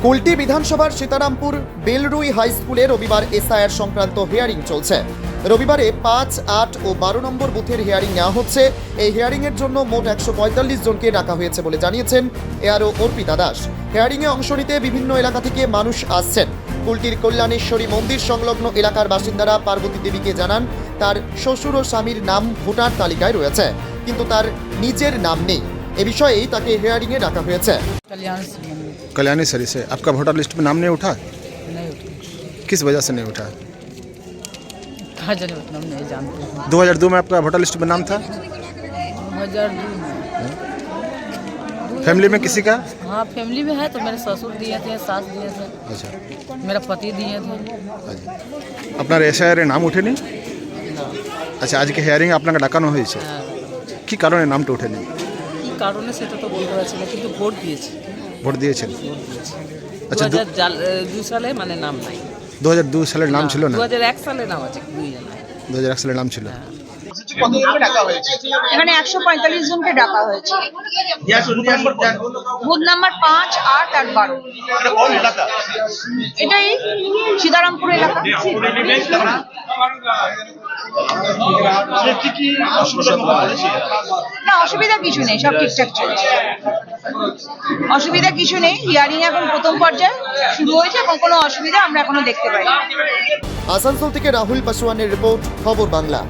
কুলটি বিধানসভার সীতারামপুর বেলরুই হাই স্কুলে রবিবার এসআইআর সংক্রান্ত হিয়ারিং চলছে। রবিবারে 5, 8 ও 12 নম্বর বুথের হিয়ারিং নেওয়া হচ্ছে। এই হিয়ারিংয়ের জন্য মোট 145 জনকে ডাকা হয়েছে বলে জানিয়েছেন এআরও অর্পিতা দাস। হিয়ারিংয়ে অংশ নিতে বিভিন্ন এলাকা থেকে মানুষ আসছেন। কুলটির কল্যাণেশ্বরী মন্দির সংলগ্ন এলাকার বাসিন্দারা পার্বতী দেবীকে জানান তার শ্বশুর ও স্বামীর নাম ভোটার তালিকায় রয়েছে, কিন্তু তার নিজের নাম নেই। এ বিষয়েই তাকে হিয়ারিংয়ে ডাকা হয়েছে। कल्याणी सरी से आपका वोटर लिस्ट में नाम नहीं उठा? नहीं उठी। किस वजह से नहीं उठा? कहाँ जाने उतना हम नहीं जानते। 2002 में आपका वोटर लिस्ट में नाम था? 2002 में। फैमिली में किसी का? हाँ फैमिली में है तो मेरे ससुर दिए थे, सास दिए थे, अच्छा मेरा पति दिए थे। আপনার এসআইআর এ নাম ওঠেনি? আচ্ছা, আজকে হিয়ারিং আপনাকে ডাকানো হয়েছে, হ্যাঁ কি কারণে নামটা ওঠেনি? কী কারণে সেটা তো বলতে পারছি না, কিন্তু ভোট দিয়েছি। ভোট দিয়েছেন? আচ্ছা, 2002 সালে মানে নাম নাই। 2002 সালের নাম ছিল না? 2001 সালে নাম আছে, 2001 সালের নাম ছিল। এখানে 145 জনকে ডাকা হয়েছে। বুথ নাম্বার 5, 8 আর 12। এটাই সীতারামপুর এলাকা। না, অসুবিধা কিছু নেই, সব ঠিকঠাক চলছে। অসুবিধা কিছু নেই। হিয়ারিং এখন প্রথম পর্যায়ে শুরু হয়েছে, এখন কোনো অসুবিধা আমরা এখনো দেখতে পাই। আসানসোল থেকে রাহুল পাসওয়ানের রিপোর্ট, খবর বাংলা।